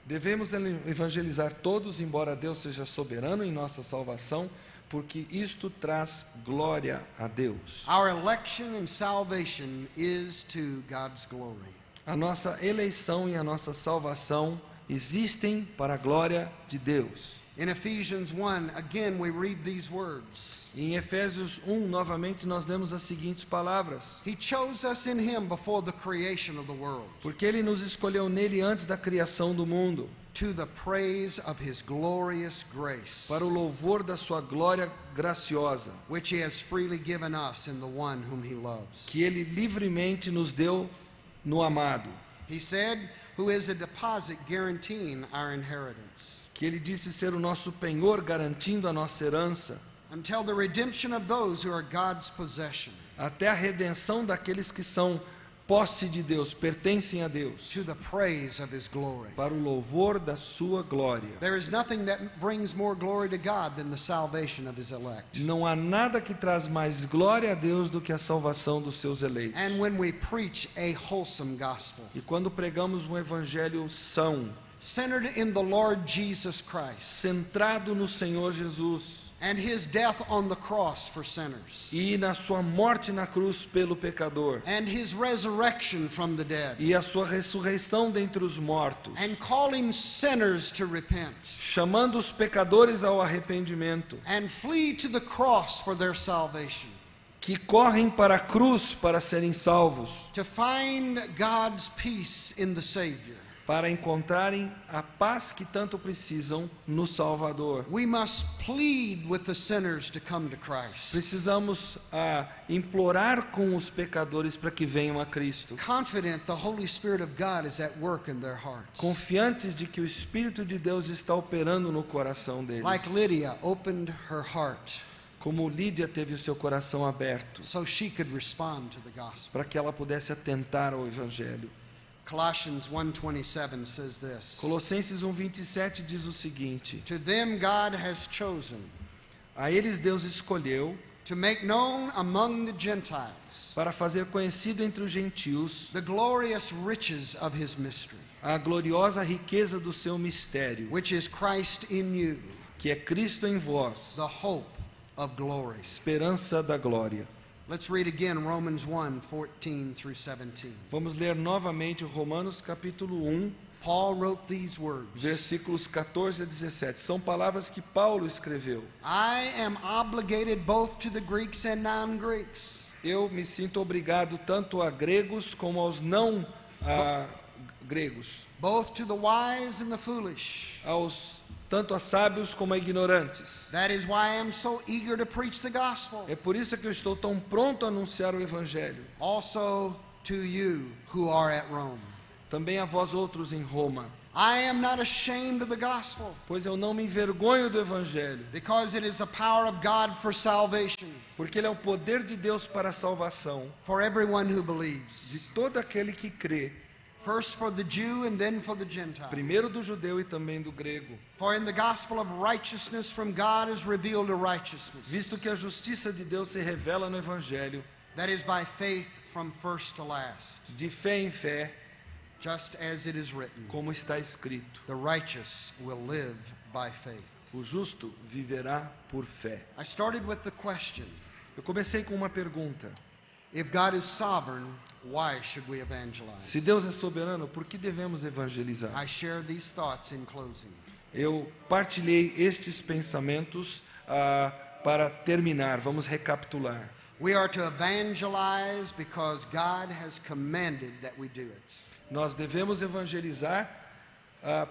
Devemos evangelizar todos, embora Deus seja soberano em nossa salvação, porque isto traz glória a Deus. Our election and salvation is to God's glory. A nossa eleição e a nossa salvação existem para a glória de Deus. In Ephesians 1, again we read these words. Em Efésios 1, novamente, nós lemos as seguintes palavras: He chose us in Him before the creation of the world, porque Ele nos escolheu nele antes da criação do mundo, to the praise of His glorious grace, para o louvor da sua glória graciosa, which He has freely given us in the one whom He loves. que Ele livremente nos deu no amado. He said, who is a deposit guaranteeing our inheritance, Que Ele disse ser o nosso penhor, garantindo a nossa herança, until the redemption of those who are God's possession, até a redenção daqueles que são posse de Deus, pertencem a Deus, to the praise of His glory. para o louvor da sua glória. There is nothing that brings more glory to God than the salvation of His elect. Não há nada que traz mais glória a Deus do que a salvação dos seus eleitos. And when we preach a wholesome gospel, E quando pregamos um evangelho são, centered in the Lord Jesus Christ centrado no Senhor Jesus and His death on the cross for sinners, e na sua morte na cruz pelo pecador and His resurrection from the dead, e a sua ressurreição dentre os mortos, and calling sinners to repent chamando os pecadores ao arrependimento, and flee to the cross for their salvation, que correm para a cruz para serem salvos, to find God's peace in the Savior. para encontrarem a paz que tanto precisam no Salvador. We must plead with the sinners to come to Christ, Precisamos implorar com os pecadores para que venham a Cristo, confident the Holy Spirit of God is at work in their hearts. confiantes de que o Espírito de Deus está operando no coração deles. Like Lydia opened her heart Como Lídia teve o seu coração aberto, so she could respond to the gospel. para que ela pudesse atentar ao Evangelho. Colossians 1:27 says this. Colossenses 1:27 diz o seguinte: To them God has chosen a eles Deus escolheu to make known among the Gentiles para fazer conhecido entre os gentios the glorious riches of His mystery, a gloriosa riqueza do seu mistério, which is Christ in you, que é Cristo em vós, the hope of glory. esperança da glória. Let's read again Romans 1:14 through 17. Vamos ler novamente Romanos capítulo 1, Paul wrote these words. versículos 14 a 17. São palavras que Paulo escreveu. I am obligated both to the Greeks and non-Greeks, Eu me sinto obrigado tanto a gregos como aos não gregos, both to the wise and the foolish. tanto a sábios como a ignorantes. That is why I am so eager to preach the gospel. É por isso que eu estou tão pronto a anunciar o evangelho. Also to you who are at Rome. Também a vós outros em Roma, I am not ashamed of the gospel, pois eu não me envergonho do evangelho, because it is the power of God for salvation porque ele é o poder de Deus para a salvação for everyone who believes. de todo aquele que crê. first for the Jew and then for the Gentile. Primeiro do judeu e também do grego. For in the gospel of righteousness from God is revealed a righteousness, Visto que a justiça de Deus se revela no Evangelho, that is by faith from first to last, de fé em fé, just as it is written, como está escrito: the righteous will live by faith. o justo viverá por fé. I started with the question, Eu comecei com uma pergunta: if God is sovereign, why should we evangelize? se Deus é soberano, por que devemos evangelizar? I share these thoughts in closing. Eu partilhei estes pensamentos para terminar. Vamos recapitular. We are to evangelize because God has commanded that we do it. Nós devemos evangelizar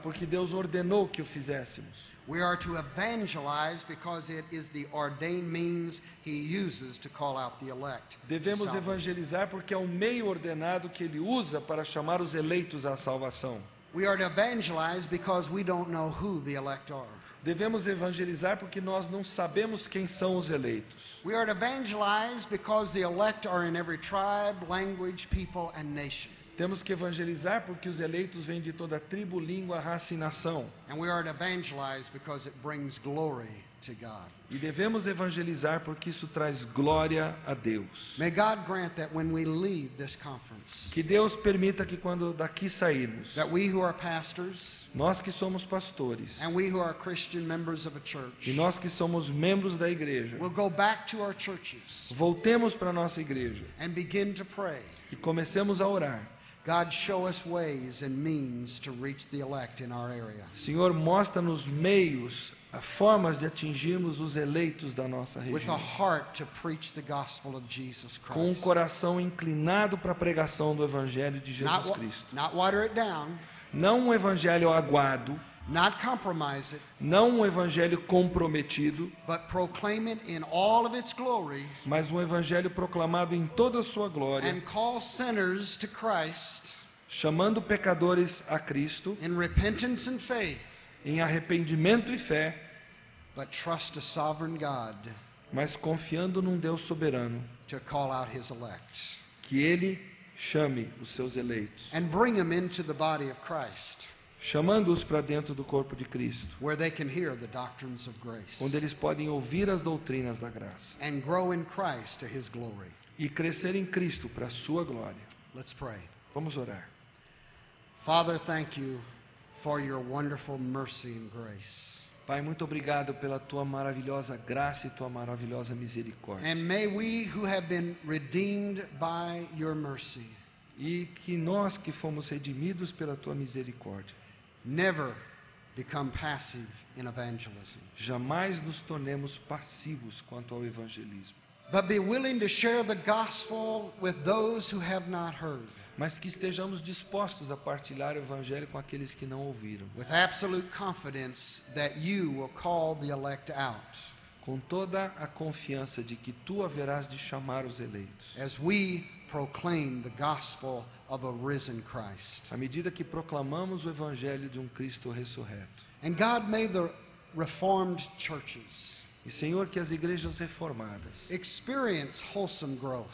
porque Deus ordenou que o fizéssemos. We are to evangelize because it is the ordained means He uses to call out the elect. to Devemos salvation. evangelizar porque é o meio ordenado que Ele usa para chamar os eleitos à salvação. We are to evangelize because we don't know who the elect are. Devemos evangelizar porque nós não sabemos quem são os eleitos. We are to evangelize because the elect are in every tribe, language, people, and nation. Temos que evangelizar porque os eleitos vêm de toda tribo, língua, raça e nação. And we are to evangelize because it brings glory to God. E devemos evangelizar porque isso traz glória a Deus. May God grant that when we leave this conference, Que Deus permita que quando daqui sairmos, that we who are pastors nós que somos pastores and we who are Christian members of a church e nós que somos membros da igreja, will go back to our churches voltemos para a nossa igreja and begin to pray. e comecemos a orar. God, show us ways and means to reach the elect in our area. Senhor, mostra-nos meios, formas de atingirmos os eleitos da nossa With a região. heart to preach the gospel of Jesus Com um Christ. coração inclinado para a pregação do Evangelho de Jesus Not, Cristo. not water it down, Não um evangelho aguado, not compromise it, não um evangelho comprometido, but proclaim it in all of its glory mas um evangelho proclamado em toda a sua and glória, call sinners to Christ chamando pecadores a Cristo, in repentance and faith, em arrependimento e fé, but trust a sovereign God mas confiando num Deus soberano, to call out His elect que Ele chame os seus eleitos, and bring them into the body of Christ, chamando-os para dentro do corpo de Cristo, where they can hear the doctrines of grace onde eles podem ouvir as doutrinas da graça and grow in Christ to His glory. e crescer em Cristo para a sua glória. Let's pray. Vamos orar. Father, thank you for your wonderful mercy and grace. Pai, muito obrigado pela tua maravilhosa graça e tua maravilhosa misericórdia. And may we who have been redeemed by your mercy E que nós que fomos redimidos pela tua misericórdia, never become passive in evangelism, jamais nos tornemos passivos quanto ao evangelismo, but be willing to share the gospel with those who have not heard, mas que estejamos dispostos a partilhar o evangelho com aqueles que não ouviram, with absolute confidence that you will call the elect out, com toda a confiança de que tu haverás de chamar os eleitos, as we proclaim the gospel of a risen Christ. à medida que proclamamos o evangelho de um Cristo ressurreto. And God, may the Reformed churches E Senhor, que as igrejas reformadas experience wholesome growth.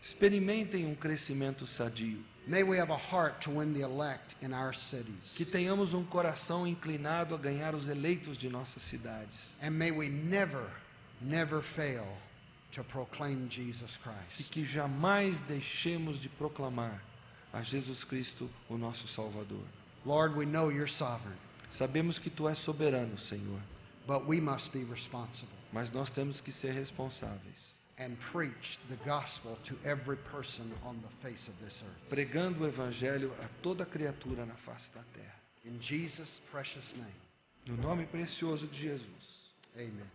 experimentem um crescimento sadio, May we have a heart to win the elect in our cities. que tenhamos um coração inclinado a ganhar os eleitos de nossas cidades, And may we never, never fail to proclaim Jesus e Christ. que jamais deixemos de proclamar a Jesus Cristo, o nosso Salvador. Lord, we know you're sovereign, Sabemos que tu és soberano, Senhor, but we must be responsible mas nós temos que ser responsáveis, and preach the gospel to every person on the face of this earth. pregando o evangelho a toda criatura na face da terra. In Jesus' precious name, No nome precioso de Jesus. amen.